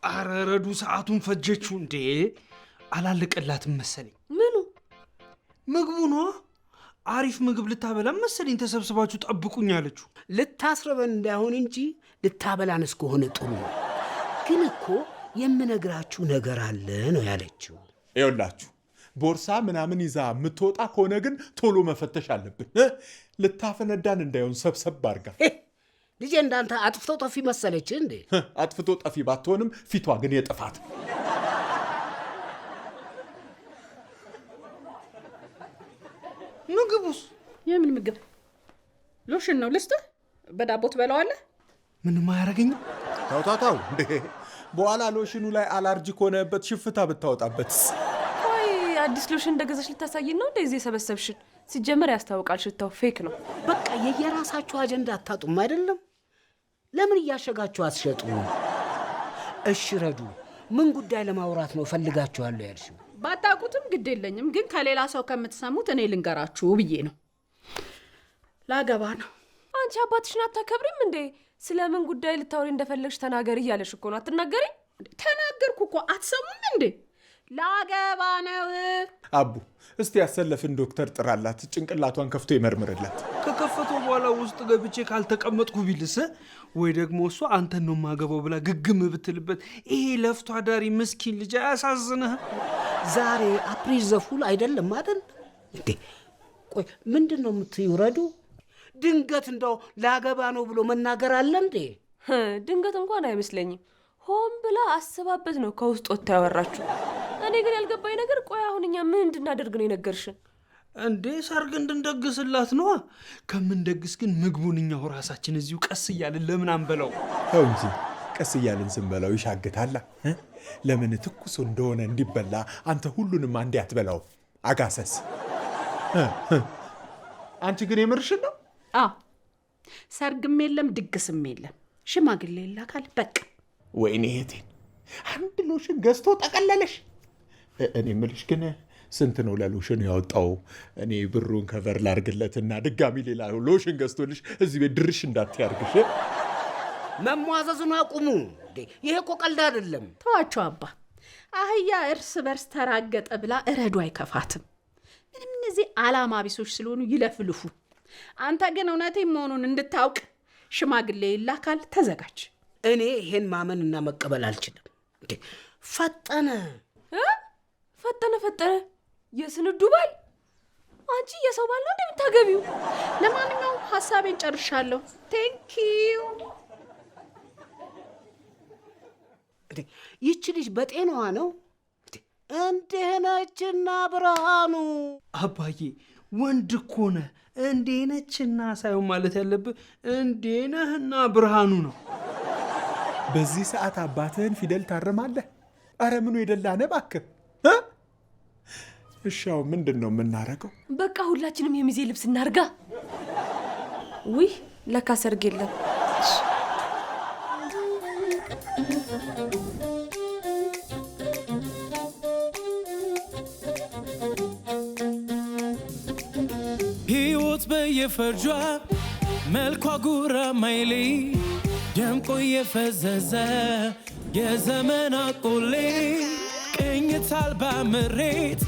አረረዱ ሰዓቱን ፈጀችው እንዴ አላለቀላትም መሰለኝ ምኑ ምግቡ ነው አሪፍ ምግብ ልታበላ መሰለኝ ተሰብስባችሁ ጠብቁኝ አለችው ልታስረበን እንዳይሆን እንጂ ልታበላንስ ከሆነ ጥሩ ግን እኮ የምነግራችሁ ነገር አለ ነው ያለችው ይኸውላችሁ ቦርሳ ምናምን ይዛ የምትወጣ ከሆነ ግን ቶሎ መፈተሽ አለብን ልታፈነዳን እንዳይሆን ሰብሰብ አድርጋ ልጄ እንዳንተ አጥፍቶ ጠፊ መሰለች እንዴ አጥፍቶ ጠፊ ባትሆንም ፊቷ ግን የጥፋት ምግቡስ የምን ምግብ ሎሽን ነው ልስጥህ በዳቦ ትበላዋለህ ምንም አያረገኝ ታውታታው በኋላ ሎሽኑ ላይ አላርጂክ ሆነበት ሽፍታ ብታወጣበት ወይ አዲስ ሎሽን እንደገዛሽ ልታሳይን ነው እንደዚህ ሰበሰብሽን ሲጀመር ያስታውቃል ሽታው ፌክ ነው በቃ የየራሳችሁ አጀንዳ አታጡም አይደለም ለምን እያሸጋችሁ አትሸጡ እሺ ረዱ ምን ጉዳይ ለማውራት ነው ፈልጋችኋለሁ ያልሽው ባታቁትም ግድ የለኝም ግን ከሌላ ሰው ከምትሰሙት እኔ ልንገራችሁ ብዬ ነው ላገባ ነው አንቺ አባትሽን አታከብሪም እንዴ ስለምን ጉዳይ ልታወሪ እንደፈለግሽ ተናገሪ እያለሽ እኮ ነው አትናገሪ ተናገርኩ እኮ አትሰሙም እንዴ ላገባ ነው አቡ እስቲ ያሰለፍን ዶክተር ጥራላት ጭንቅላቷን ከፍቶ ይመርምርላት ከከፈቶ በኋላ ውስጥ ገብቼ ካልተቀመጥኩ ቢልስ ወይ ደግሞ እሱ አንተን ነው ማገባው ብላ ግግም ብትልበት ይሄ ለፍቶ አዳሪ ምስኪን ልጅ ያሳዝነህ ዛሬ አፕሪል ዘፉል አይደለም አይደል እንዴ ቆይ ምንድነው የምትይረዱ ድንገት እንደው ላገባ ነው ብሎ መናገር አለ እንዴ ድንገት እንኳን አይመስለኝም ሆን ብላ አስባበት ነው ከውስጥ ወጣ ያወራችሁ እኔ ግን ያልገባኝ ነገር ቆይ አሁንኛ ምን እንድናደርግ ነው የነገርሽን እንዴ ሰርግ እንድንደግስላት ነው ከምንደግስ ግን ምግቡንኛው ራሳችን እዚሁ ቀስ እያልን ለምን አንበላው ተው እንጂ ቀስ እያልን ስንበላው ይሻግታላ ለምን ትኩስ እንደሆነ እንዲበላ አንተ ሁሉንም አንዴ አትበላው አጋሰስ አንቺ ግን የምርሽን ነው ሰርግም የለም ድግስም የለም ሽማግሌ ይላካል በቃ ወይኔ እህቴን አንድ ሎሽን ገዝቶ ጠቀለለሽ እኔ ምልሽ ግን ስንት ነው ለሎሽን ያወጣው እኔ ብሩን ከቨር ላርግለትና ድጋሚ ሌላ ሎሽን ገዝቶልሽ እዚህ ቤት ድርሽ እንዳትያርግሽ መሟዘዙን አቁሙ ይሄ እኮ ቀልድ አይደለም ተዋቸው አባ አህያ እርስ በርስ ተራገጠ ብላ እረዱ አይከፋትም ምንም እነዚህ አላማ ቢሶች ስለሆኑ ይለፍልፉ አንተ ግን እውነቴን መሆኑን እንድታውቅ ሽማግሌ ይላካል ተዘጋጅ እኔ ይሄን ማመንና መቀበል አልችልም ፈጠነ የስንዱ ባል አንቺ የሰው ባል ነው እንደምታገቢው ለማንኛውም ሐሳቤን ጨርሻለሁ ቴንኪዩ ይቺ ልጅ በጤናዋ ነው እንዴነችና ብርሃኑ አባዬ ወንድ እኮ ነህ እንዴነችና ሳይሆን ማለት ያለብህ እንዴነህና ብርሃኑ ነው በዚህ ሰዓት አባትህን ፊደል ታረማለህ አረ ምኑ የደላነ እባክህ እሻው ምንድነው የምናረገው በቃ ሁላችንም የሚዜ ልብስ እናርጋ ውይ ለካ ሰርግ የለም ሕይወት በየፈርጇ መልኳ ጉራ ማይሌ ደምቆ የፈዘዘ የዘመን አቆሌ ቅኝት አልባ ምሬት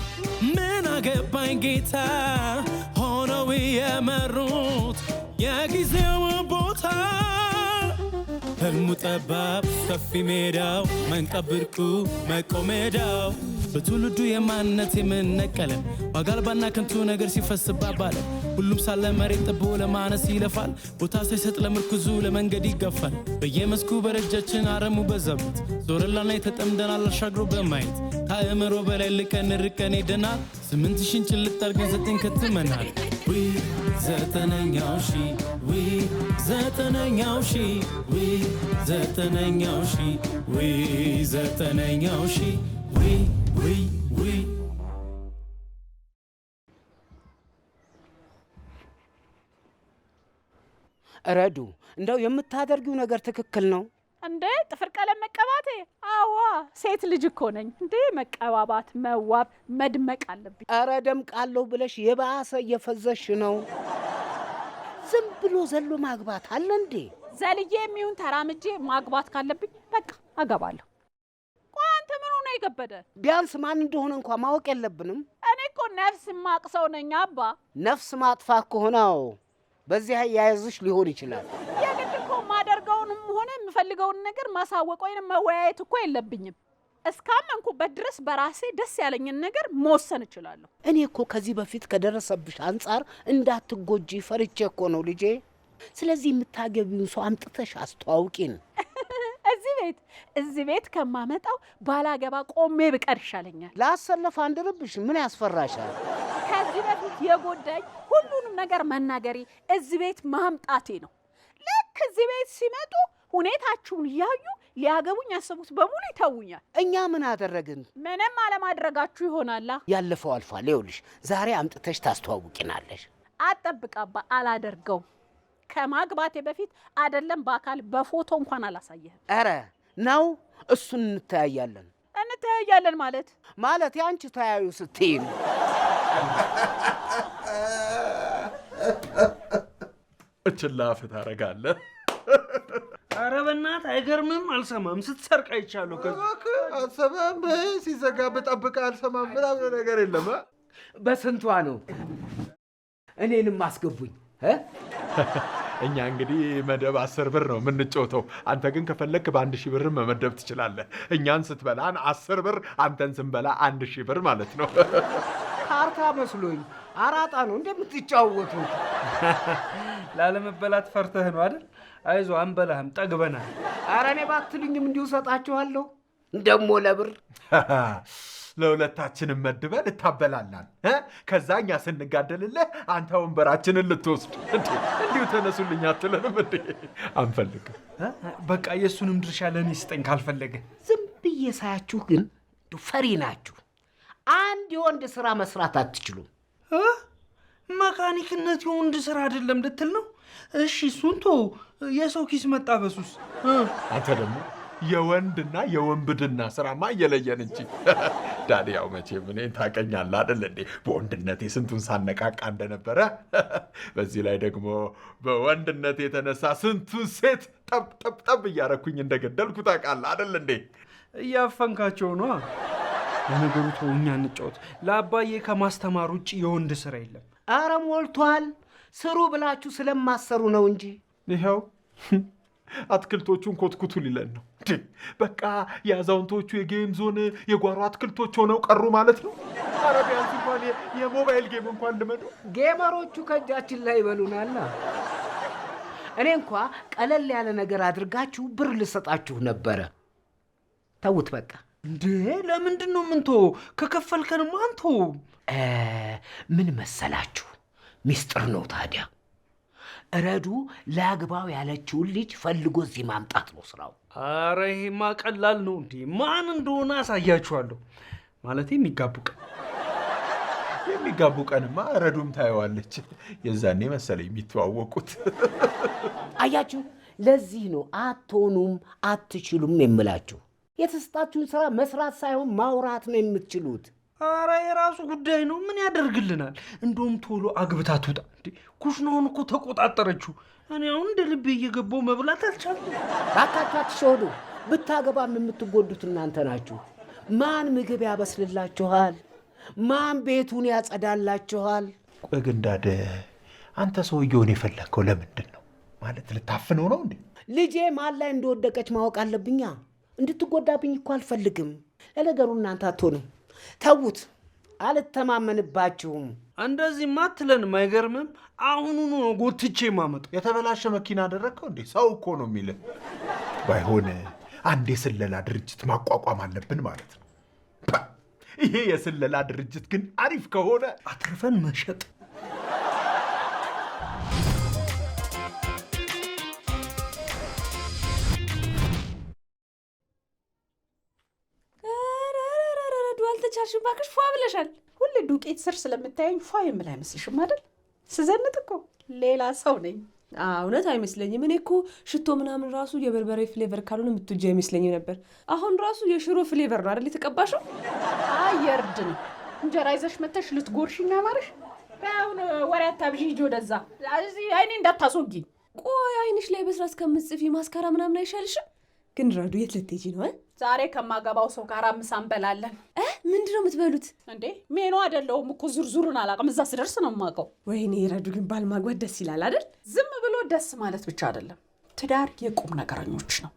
ምን አገባኝ ጌታ ሆነው የመሩት የጊዜው ቦታ ህልሙ ጠባብ ሰፊ ሜዳው መንቀብርኩ መቆሜዳው በትውልዱ የማንነት የምንነቀለ ዋጋልባና ከንቱ ነገር ሲፈስባባለ ሁሉም ሳለ መሬት ጠቦ ለማነስ ይለፋል ቦታ ሳይሰጥ ለምርኩዙ ለመንገድ ይገፋል በየመስኩ በረጃችን አረሙ በዛበት ዞረላና የተጠምደናል አሻግሮ በማየት ታእምሮ በላይ ልቀን ርቀን ሄደናል 8000 ጭልጥ አርገን 9 ከትመናል ዊ ዘጠነኛው ሺ ዊ ዘጠነኛው ሺ ዊ ዘጠነኛው ሺ ዊ ዘጠነኛው ሺ ዊ ረዱ እንደው የምታደርጊው ነገር ትክክል ነው እንዴ ጥፍር ቀለም መቀባቴ አዋ ሴት ልጅ እኮ ነኝ እንዴ መቀባባት መዋብ መድመቅ አለብኝ አረ ደምቃለሁ ብለሽ የባሰ እየፈዘሽ ነው ዝም ብሎ ዘሎ ማግባት አለ እንዴ ዘልዬ የሚሆን ተራምጄ ማግባት ካለብኝ በቃ አገባለሁ ከበደ? ቢያንስ ማን እንደሆነ እንኳን ማወቅ የለብንም? እኔ እኮ ነፍስ ማቅ ሰው ነኝ አባ። ነፍስ ማጥፋት ከሆነው በዚህ አያያዝሽ ሊሆን ይችላል። የግድ እኮ ማደርገውንም ሆነ የምፈልገውን ነገር ማሳወቅ ወይንም መወያየት እኮ የለብኝም። እስካመንኩበት ድረስ በራሴ ደስ ያለኝን ነገር መወሰን እችላለሁ። እኔ እኮ ከዚህ በፊት ከደረሰብሽ አንጻር እንዳትጎጂ ፈርቼ እኮ ነው ልጄ። ስለዚህ የምታገቢውን ሰው አምጥተሽ አስተዋውቂን። እዚህ ቤት ከማመጣው ባላገባ ቆሜ ብቀር ይሻለኛል። ላሰለፍ አንድርብሽ ምን ያስፈራሻል? ከዚህ በፊት የጎዳኝ ሁሉንም ነገር መናገሬ እዚህ ቤት ማምጣቴ ነው። ልክ እዚህ ቤት ሲመጡ ሁኔታችሁን እያዩ ሊያገቡኝ ያሰቡት በሙሉ ይተውኛል። እኛ ምን አደረግን? ምንም አለማድረጋችሁ ይሆናላ። ያለፈው አልፏል። ይኸውልሽ ዛሬ አምጥተሽ ታስተዋውቂናለሽ። አጠብቃባ አላደርገውም። ከማግባቴ በፊት አይደለም በአካል በፎቶ እንኳን አላሳየህም። ኧረ ነው እሱን እንተያያለን ማለት ያንቺ ተያዩ ስትይ ነው። እችላፍ ታረጋለህ። ኧረ በእናትህ አይገርምም? አልሰማም ስትሰርቅ አይቻለሁ። አልሰማም ሲዘጋ ብጠብቅ አልሰማም ምናምን ነገር የለም። በስንቷ ነው? እኔንም አስገቡኝ። እኛ እንግዲህ መደብ 10 ብር ነው የምንጮተው። አንተ ግን ከፈለክ በ1000 ብር መመደብ ትችላለህ። እኛን ስትበላን 10 ብር፣ አንተን ስንበላ 1000 ብር ማለት ነው። ካርታ መስሎኝ አራጣ ነው እንደምትጫወቱት። ላለመበላት ፈርተህ ነው አይደል? አይዞህ አንበላህም፣ ጠግበናል። ኧረ እኔ ባትሉኝም እንዲሁ ሰጣችኋለሁ። ደሞ ለብር ለሁለታችንም መድበን እታበላላን። ከዛ እኛ ስንጋደልልህ አንተ ወንበራችንን ልትወስድ። እንዲሁ ተነሱልኝ አትለንም እንዴ? አንፈልግም። በቃ የእሱንም ድርሻ ለእኔ ስጠኝ ካልፈለገ። ዝም ብዬ ሳያችሁ ግን ፈሪ ናችሁ። አንድ የወንድ ስራ መስራት አትችሉም። መካኒክነት የወንድ ስራ አይደለም ልትል ነው? እሺ እሱን ተው። የሰው ኪስ መጣበሱስ? አንተ ደግሞ የወንድና የወንብድና ስራማ እየለየን እንጂ ዳዲያው መቼም እኔን ታውቀኛለህ አይደል እንዴ? በወንድነቴ ስንቱን ሳነቃቃ እንደነበረ፣ በዚህ ላይ ደግሞ በወንድነቴ የተነሳ ስንቱን ሴት ጠብ እያረኩኝ እንደገደልኩ ታውቃለህ አይደል እንዴ? እያፈንካቸው ነው። ለነገሩ ተው፣ እኛ እንጫወት። ለአባዬ ከማስተማር ውጭ የወንድ ስራ የለም። አረ ሞልቷል። ስሩ ብላችሁ ስለማሰሩ ነው እንጂ ይኸው አትክልቶቹን ኮትኩቱ ሊለን ነው። በቃ የአዛውንቶቹ የጌም ዞን የጓሮ አትክልቶች ሆነው ቀሩ ማለት ነው። ኧረ ቢያንስ እንኳን የሞባይል ጌም እንኳን ልመዱ። ጌመሮቹ ከእጃችን ላይ ይበሉናል። እኔ እንኳ ቀለል ያለ ነገር አድርጋችሁ ብር ልሰጣችሁ ነበረ። ተውት በቃ። እንዴ ለምንድን ነው ምንቶ? ከከፈልከንማ አንቶ። ምን መሰላችሁ? ሚስጥር ነው ታዲያ። ረዱ ለአግባው ያለችውን ልጅ ፈልጎ እዚህ ማምጣት ነው ስራው። አረ ይሄማ ቀላል ነው እንዴ! ማን እንደሆነ አሳያችኋለሁ። ማለት የሚጋቡ ቀንማ ረዱም ታየዋለች። የዛኔ መሰለኝ የሚተዋወቁት። አያችሁ፣ ለዚህ ነው አትሆኑም አትችሉም የምላችሁ። የተሰጣችሁን ስራ መስራት ሳይሆን ማውራት ነው የምትችሉት። አረ የራሱ ጉዳይ ነው። ምን ያደርግልናል? እንደውም ቶሎ አግብታ ትውጣ። ኩሽናውን እኮ ተቆጣጠረችው። እኔ አሁን እንደ ልቤ እየገባው መብላት አልቻልኩም። ባካችሁ አትሸወዱ። ብታገባም የምትጎዱት እናንተ ናችሁ። ማን ምግብ ያበስልላችኋል? ማን ቤቱን ያጸዳላችኋል? ቆይ ግን ዳደ፣ አንተ ሰውየውን የፈለግከው ለምንድን ነው? ማለት ልታፍነው ነው እንዴ? ልጄ ማን ላይ እንደወደቀች ማወቅ አለብኛ። እንድትጎዳብኝ እኮ አልፈልግም። ለነገሩ እናንተ አትሆንም። ተዉት፣ አልተማመንባችሁም። እንደዚህማ አትለንም። አይገርምም? አሁኑኑ ነው ጎትቼ ማመጣው። የተበላሸ መኪና አደረግከው እንዴ? ሰው እኮ ነው የሚልህ። ባይሆን አንድ የስለላ ድርጅት ማቋቋም አለብን ማለት ነው። ይሄ የስለላ ድርጅት ግን አሪፍ ከሆነ አትርፈን መሸጥ። አልተቻልሽም እባክሽ። ፏ ብለሻል። ሁሌ ዱቄት ስር ስለምታየኝ ፏ የምል አይመስልሽም አይደል? ስዘንጥ እኮ ሌላ ሰው ነኝ። እውነት አይመስለኝም። እኔ እኮ ሽቶ ምናምን ራሱ የበርበሬ ፍሌቨር ካልሆነ የምትወጂ አይመስለኝም ነበር። አሁን ራሱ የሽሮ ፍሌቨር ነው አይደል የተቀባሽው? የእርድ ነው። እንጀራ ይዘሽ መተሽ ልትጎርሽኝ አማረሽ። አሁን ወሬ አታብዢ። ሂጂ ወደዛ። እዚህ አይኔ እንዳታስወጊኝ። ቆይ አይንሽ ላይ በስራት ከምትጽፊ ማስካራ ምናምን አይሻልሽም? ግን ረዱ የት ልትሄጂ ነው? ዛሬ ከማገባው ሰው ጋር ምሳ እንበላለን። ምንድነው የምትበሉት እንዴ? ሜኑ አይደለሁም እኮ ዙርዙሩን አላውቅም። እዛ ስደርስ ነው የማውቀው። ወይኔ ረዱ ግን ባል ማግባት ደስ ይላል አይደል? ዝም ብሎ ደስ ማለት ብቻ አይደለም፣ ትዳር የቁም ነገረኞች ነው።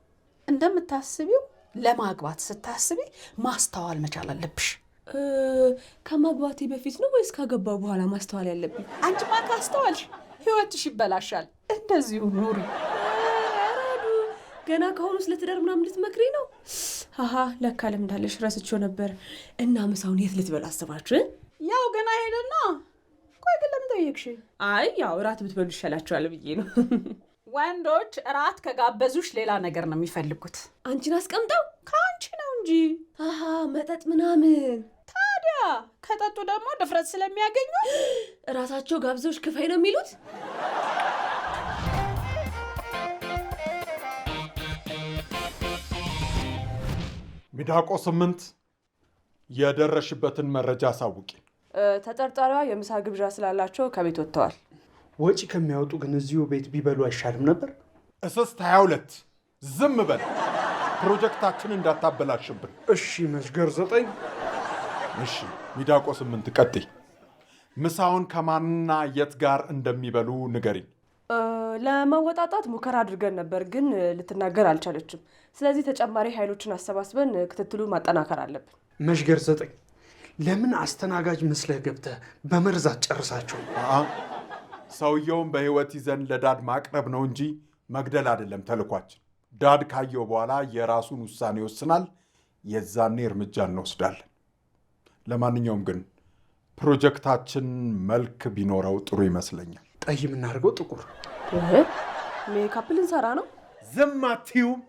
እንደምታስቢው ለማግባት ስታስቢ ማስተዋል መቻል አለብሽ። ከማግባቴ በፊት ነው ወይስ ካገባ በኋላ ማስተዋል ያለብኝ? አንቺማ ካስተዋልሽ ህይወትሽ ይበላሻል። እንደዚሁ ኑሪ። ገና ከሆኑ ስለ ትዳር ምናምን ልትመክሪ ነው? አሃ ለካ ለምዳለሽ፣ ረስቼው ነበር። እና ምሳውን የት ልትበሉ አስባችሁ? ያው ገና ሄደና። ቆይ ግን ለምን ጠየቅሽ? አይ ያው እራት ብትበሉ ይሻላችኋል ብዬ ነው። ወንዶች እራት ከጋበዙሽ ሌላ ነገር ነው የሚፈልጉት። አንቺን አስቀምጠው ከአንቺ ነው እንጂ። አሃ መጠጥ ምናምን። ታዲያ ከጠጡ ደግሞ ድፍረት ስለሚያገኙ እራሳቸው ጋብዘውሽ ክፈይ ነው የሚሉት። ሚዳቆ 8 የደረሽበትን መረጃ አሳውቂ። ተጠርጣሪዋ የምሳ ግብዣ ስላላቸው ከቤት ወጥተዋል። ወጪ ከሚያወጡ ግን እዚሁ ቤት ቢበሉ አይሻልም ነበር? እስስት 22 ዝም በል፣ ፕሮጀክታችን እንዳታበላሽብን። እሺ መሽገር 9። እሺ ሚዳቆ 8 ቀጥይ። ምሳውን ከማንና የት ጋር እንደሚበሉ ንገሪኝ። ለመወጣጣት ሙከራ አድርገን ነበር፣ ግን ልትናገር አልቻለችም። ስለዚህ ተጨማሪ ኃይሎችን አሰባስበን ክትትሉ ማጠናከር አለብን። መሽገር 9 ለምን አስተናጋጅ መስለህ ገብተህ በመርዛት ጨርሳቸው? ሰውየውን በህይወት ይዘን ለዳድ ማቅረብ ነው እንጂ መግደል አይደለም ተልኳችን። ዳድ ካየው በኋላ የራሱን ውሳኔ ይወስናል። የዛኔ እርምጃ እንወስዳለን። ለማንኛውም ግን ፕሮጀክታችን መልክ ቢኖረው ጥሩ ይመስለኛል። ጠይ የምናደርገው ጥቁር ሜካፕ ልንሰራ ነው። ዝም አትዩም?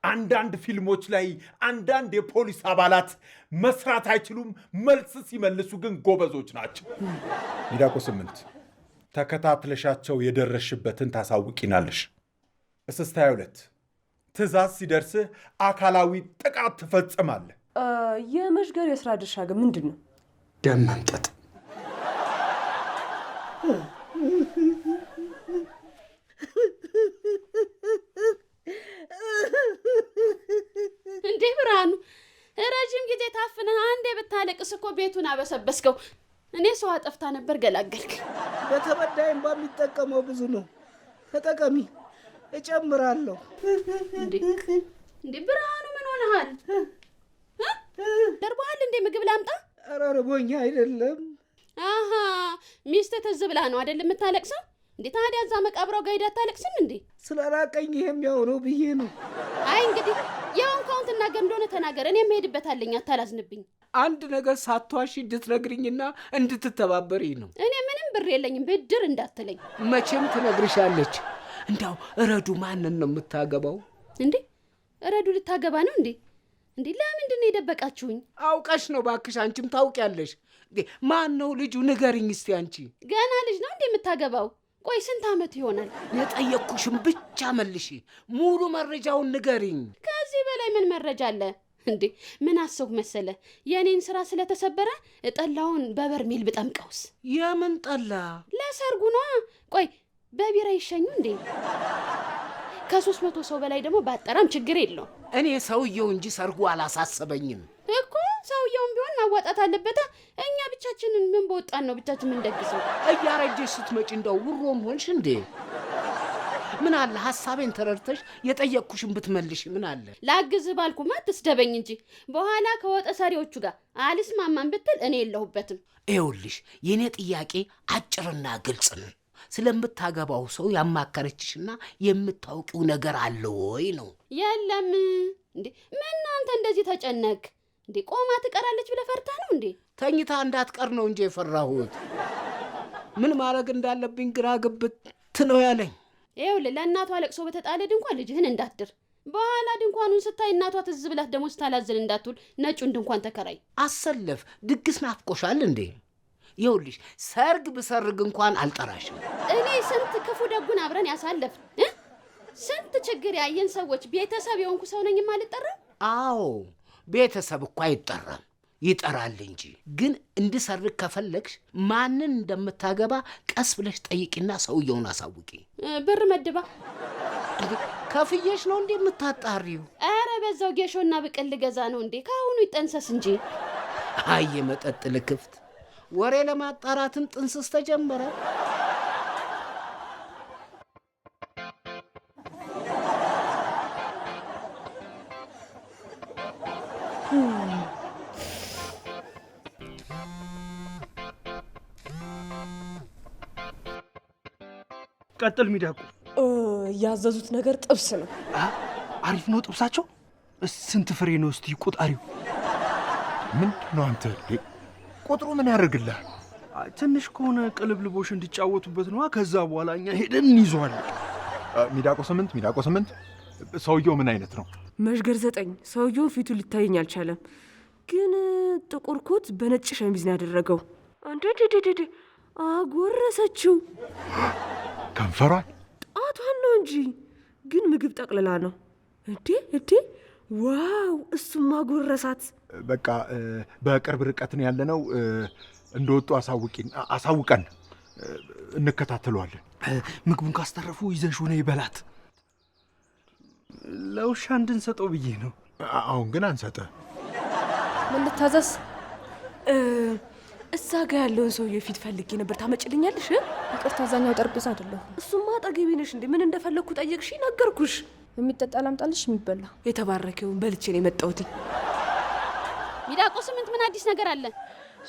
አንዳንድ ፊልሞች ላይ አንዳንድ የፖሊስ አባላት መስራት አይችሉም፣ መልስ ሲመልሱ ግን ጎበዞች ናቸው። ሚዳቆ 8 ተከታትለሻቸው የደረሽበትን ታሳውቂናለሽ። እስስት 22 ትእዛዝ ሲደርስህ አካላዊ ጥቃት ትፈጽማለህ። የመሽገር የስራ ድርሻ ግን ምንድን ነው? ደም መምጠጥ። እንዴ ብርሃኑ፣ ረጅም ጊዜ ታፍነህ አንዴ ብታለቅስ እኮ ቤቱን አበሰበስከው። እኔ ሰው አጠፍታ ነበር ገላገልክ። በተበዳይም በሚጠቀመው ብዙ ነው። ተጠቀሚ፣ እጨምራለሁ። እንዴ ብርሃኑ ምን ሆነሃል? ደርቦሃል እንዴ? ምግብ ላምጣ? ኧረ ርቦኛ አይደለም። አሃ ሚስትህ ትዝ ብላ ነው አይደል የምታለቅሰው? እንዴ ታዲያ እዛ መቃብራው ጋር ሄዳ አታለቅስም እንዴ? ስለራቀኝ ይሄም ያው ነው ብዬ ነው። አይ እንግዲህ ያውን ካውን ትናገር እንደሆነ ተናገር። እኔ የምሄድበታለኝ፣ አታላዝንብኝ። አንድ ነገር ሳትዋሺ እንድትነግሪኝና እንድትተባበሪ ነው። እኔ ምንም ብር የለኝም፣ ብድር እንዳትለኝ። መቼም ትነግርሻለች። እንዳው ረዱ ማንን ነው የምታገባው? እንዴ ረዱ ልታገባ ነው እንዴ? እንዴ ለምንድን ነው የደበቃችሁኝ? አውቀሽ ነው ባክሽ፣ አንቺም ታውቂያለሽ። ማን ነው ልጁ? ንገሪኝ እስቲ አንቺ። ገና ልጅ ነው እንዴ የምታገባው? ቆይ ስንት ዓመት ይሆናል? የጠየቅኩሽም ብቻ መልሺ፣ ሙሉ መረጃውን ንገሪኝ። ከዚህ በላይ ምን መረጃ አለ እንዴ? ምን አሰብኩ መሰለ፣ የኔን ስራ ስለተሰበረ ጠላውን በበርሜል ብጠምቀውስ? የምን ጠላ? ለሰርጉ ነዋ። ቆይ በቢራ ይሸኙ እንዴ? ከ300 ሰው በላይ ደግሞ ባጠራም ችግር የለው። እኔ ሰውየው እንጂ ሰርጉ አላሳሰበኝም እኮ። ሰውየውም ቢሆን ማዋጣት አለበታ። እኛ ብቻችንን ምን በወጣን ነው ብቻችን ምን ደግሰው? እያረጀሽ ስትመጪ እንደው ውሮም ሆንሽ እንዴ? ምን አለ ሐሳቤን ተረድተሽ የጠየቅኩሽን ብትመልሽ ምን አለ? ላግዝ ባልኩማ አትስደበኝ እንጂ በኋላ ከወጠ ሰሪዎቹ ጋር አልስማማም ብትል እኔ የለሁበትም። ይኸውልሽ የኔ ጥያቄ አጭርና ግልጽ ነው። ስለምታገባው ሰው ያማከረችሽና የምታውቂው ነገር አለ ወይ ነው? የለም እንዴ። ምን አንተ እንደዚህ ተጨነቅ እንዴ? ቆማ ትቀራለች ብለህ ፈርተህ ነው እንዴ? ተኝታ እንዳትቀር ነው እንጂ የፈራሁት። ምን ማድረግ እንዳለብኝ ግራ ግብት ነው ያለኝ። ይኸውልህ ለእናቷ ለቅሶ በተጣለ ድንኳን ልጅህን እንዳትድር። በኋላ ድንኳኑን ስታይ እናቷ ትዝ ብላት ደግሞ ስታላዝን እንዳትውል ነጩን ድንኳን ተከራይ። አሰለፍ ድግስ ናፍቆሻል እንዴ? ይኸውልሽ ሰርግ ብሰርግ እንኳን አልጠራሽም። እኔ ስንት ክፉ ደጉን አብረን ያሳለፍን ስንት ችግር ያየን ሰዎች ቤተሰብ የሆንኩ ሰው ነኝ የማልጠራም? አዎ ቤተሰብ እኮ አይጠራም፣ ይጠራል እንጂ። ግን እንድሰርግ ከፈለግሽ ማንን እንደምታገባ ቀስ ብለሽ ጠይቂና ሰውየውን አሳውቂ። ብር መድባ ከፍየሽ ነው እንዴ የምታጣሪው? ኧረ በዛው ጌሾና ብቅል ልገዛ ነው እንዴ? ከአሁኑ ይጠንሰስ እንጂ። አይ የመጠጥ ልክፍት ወሬ ለማጣራትም ጥንስስ ተጀመረ። ቀጥል ሚዳቁ። ያዘዙት ነገር ጥብስ ነው። አሪፍ ነው ጥብሳቸው። ስንት ፍሬ ነው እስቲ ቁጣሪው? ምንድን ነው አንተ? ቁጥሩ ምን ያደርግልሃል? ትንሽ ከሆነ ቅልብልቦሽ እንዲጫወቱበት ነዋ። ከዛ በኋላ እኛ ሄደን እንይዘዋለን። ሚዳቆ 8 ሰውየው ምን አይነት ነው? መሽገር 9 ሰውየው ፊቱ ሊታየኝ አልቻለም፣ ግን ጥቁር ኮት በነጭ ሸሚዝ ነው ያደረገው። አንዴ አጎረሰችው። ከንፈሯን ጣቷን ነው እንጂ ግን ምግብ ጠቅልላ ነው። እንዴ ዋው! እሱም አጎረሳት። በቃ በቅርብ ርቀት ነው ያለነው። እንደወጡ አሳውቀን እንከታተለዋለን። ምግቡን ካስተረፉ ይዘሽ ሆነ ይበላት። ለውሻ እንድንሰጠው ብዬ ነው። አሁን ግን አንሰጠ። ምን ልታዘዝ? እዛ ጋ ያለውን ሰውዬ ፊት ፈልጌ ነበር። ታመጭልኛለሽ? ይቅርታ፣ አዛኛው ጠረጴዛ አይደለሁ። እሱማ አጠገቤ ነሽ እንዴ? ምን እንደፈለግኩ ጠየቅሽ? ነገርኩሽ። የሚጠጣ ላምጣልሽ? የሚበላ? የተባረከውን በልቼ ነው የመጣሁት። ሚዳቆ 8 ምን አዲስ ነገር አለ?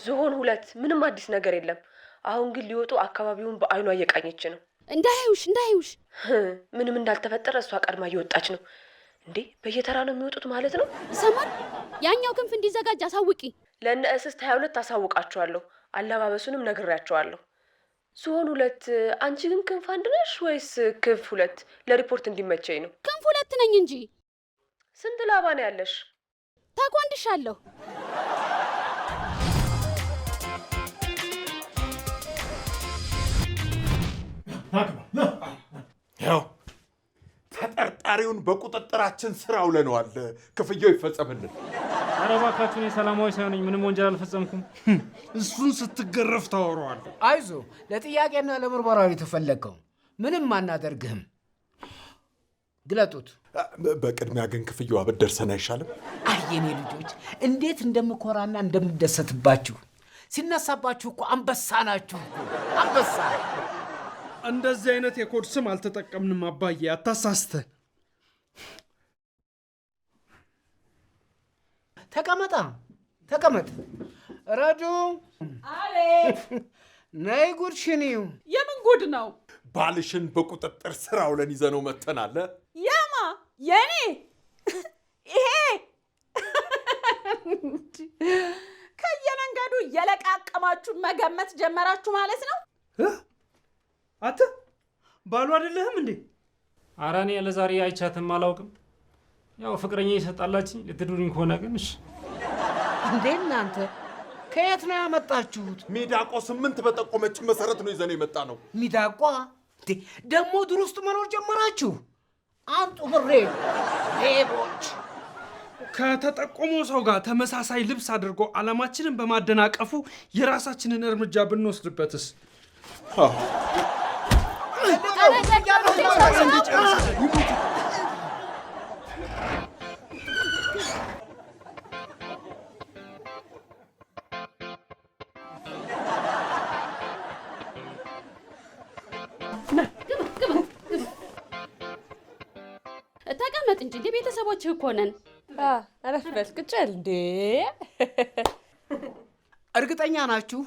ዝሆን 2 ምንም አዲስ ነገር የለም። አሁን ግን ሊወጡ አካባቢውን በአይኗ እየቃኘች ነው። እንዳያዩሽ። ምንም እንዳልተፈጠረ እሷ ቀድማ እየወጣች ነው። እንዴ በየተራ ነው የሚወጡት ማለት ነው? ይሰማል። ያኛው ክንፍ እንዲዘጋጅ አሳውቂ። ለእነ እስስት 22 አሳውቃቸዋለሁ። አለባበሱንም ነግሬያቸዋለሁ። ዝሆን 2 አንቺ ግን ክንፍ 1 ነሽ ወይስ ክንፍ 2? ለሪፖርት እንዲመቸኝ ነው። ክንፍ 2 ነኝ እንጂ። ስንት ላባ ነው ያለሽ? ተኮንድሻለሁ። ያው ተጠርጣሪውን በቁጥጥራችን ስር አውለነዋል። ክፍያው ይፈጸምልን። ኧረ እባካችሁ፣ እኔ ሰላማዊ ሰው ነኝ። ምንም ወንጀል አልፈጸምኩም። እሱን ስትገረፍ ታወራዋለህ። አይዞ፣ ለጥያቄና ለምርመራው የተፈለገው ምንም አናደርግህም። ግለጡት። በቅድሚያ ግን ክፍያው አበደርሰን አይሻልም? አይ የኔ ልጆች እንዴት እንደምኮራና እንደምደሰትባችሁ። ሲነሳባችሁ እኮ አንበሳ ናችሁ እኮ አንበሳ። እንደዚህ አይነት የኮድ ስም አልተጠቀምንም አባዬ፣ አታሳስተን። ተቀመጥ። ረዱ። አቤት። ነይ ጉድሽኒው። የምን ጉድ ነው? ባልሽን በቁጥጥር ስር አውለን ይዘነው መተናል። የማ የኔ ይሄ ከየመንገዱ እየለቃቀማችሁ መገመት ጀመራችሁ ማለት ነው? አንተ ባሉ አይደለህም እንዴ? ኧረ እኔ ለዛሬ አይቻትም አላውቅም። ያው ፍቅረኛ ይሰጣላችኝ። ልትዱኝ ከሆነ ግን እሺ። እንዴ እናንተ ከየት ነው ያመጣችሁት? ሚዳቆ 8 በጠቆመች መሰረት ነው ይዘነው የመጣ ነው። ሚዳቋ ደግሞ ዱር ውስጥ መኖር ጀመራችሁ? አንጡ ብሬ ሌቦች። ከተጠቆመው ሰው ጋር ተመሳሳይ ልብስ አድርጎ ዓላማችንን በማደናቀፉ የራሳችንን እርምጃ ብንወስድበትስ? ተቀመጥ እንጂ እንደ ቤተሰቦችህ እኮ ነን። አረፍ በል ቁጭል። እንዴ እርግጠኛ ናችሁ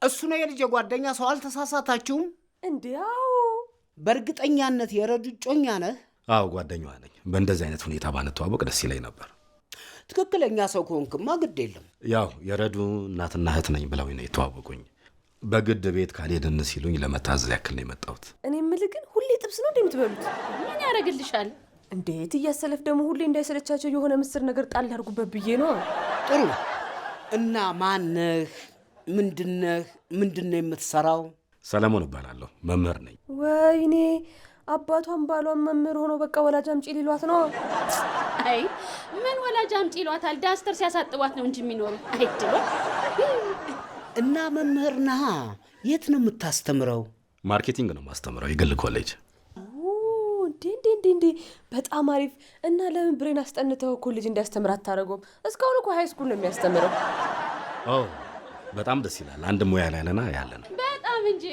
እሱ ነው የልጄ ጓደኛ? ሰው አልተሳሳታችሁም? እንዲያው በእርግጠኛነት የረዱ እጮኛ ነህ? አዎ ጓደኛዋ ነኝ። በእንደዚህ አይነት ሁኔታ ባንተዋወቅ ደስ ይለኝ ነበር። ትክክለኛ ሰው ከሆንክማ ግድ የለም። ያው የረዱ እናትና እህት ነኝ ብለው ነው የተዋወቁኝ። በግድ ቤት ካልሄድን ሲሉኝ ለመታዘዝ ያክል ነው የመጣሁት። እኔ የምልህ ግን ሁሌ ጥብስ ነው እንደምትበሉት? ምን ያደርግልሻል? እንዴት እያሰለፍ ደግሞ ሁሌ እንዳይሰለቻቸው የሆነ ምስር ነገር ጣል አድርጉበት ብዬ ነው። ጥሩ። እና ማነህ? ምንድነው የምትሰራው? ሰለሞን እባላለሁ፣ መምህር ነኝ። ወይኔ አባቷን ባሏን መምህር ሆኖ በቃ ወላጅ አምጪ ሊሏት ነው። አይ ምን ወላጅ አምጪ ይሏታል? ዳስተር ሲያሳጥቧት ነው እንጂ የሚኖሩ አይድሎ። እና መምህር ነህ? የት ነው የምታስተምረው? ማርኬቲንግ ነው ማስተምረው፣ የግል ኮሌጅ። እንዴ በጣም አሪፍ። እና ለምን ብሬን አስጠንተው ኮሌጅ እንዲያስተምር አታደርገውም? እስካሁን እኮ ሃይ ስኩል ነው የሚያስተምረው። በጣም ደስ ይላል። አንድ ሙያ ላይ ነና ያለን። በጣም እንጂ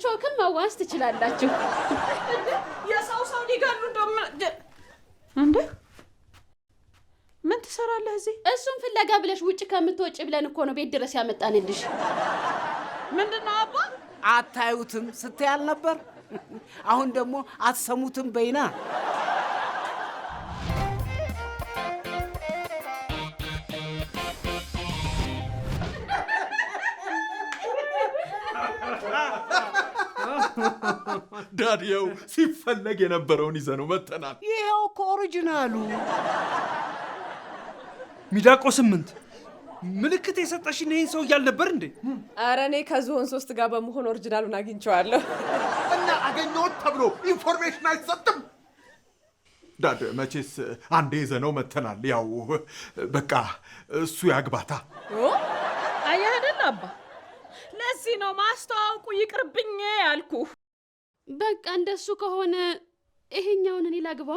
ቾክም መዋስ ትችላላችሁ። የሰው ሊጋሉ እንደ ምን ትሰራለህ እዚህ? እሱን ፍለጋ ብለሽ ውጭ ከምትወጪ ብለን እኮ ነው ቤት ድረስ ያመጣንልሽ። ምንድነው አባ? አታዩትም ስትይ አልነበር? አሁን ደግሞ አትሰሙትም በይና። ዳዲያው ሲፈለግ የነበረውን ይዘነው መተናል። ይሄው እኮ ኦሪጂናሉ ሚዳቆ 8 ምልክት የሰጠሽን ይሄን ሰው እያልነበር እንዴ? ኧረ እኔ ከዝሆን 3 ጋር በመሆን ኦሪጂናሉን አግኝቼዋለሁ። እና አገኘሁት ተብሎ ኢንፎርሜሽን አይሰጥም። ዳድ መቼስ አንዴ ይዘነው መተናል። ያው በቃ እሱ ያግባታ። አየህ አይደል አባ፣ ለዚህ ነው ማስተዋወቁ ይቅርብኝ ያልኩ። በቃ እንደሱ ከሆነ ይሄኛውን እኔ ላግባ።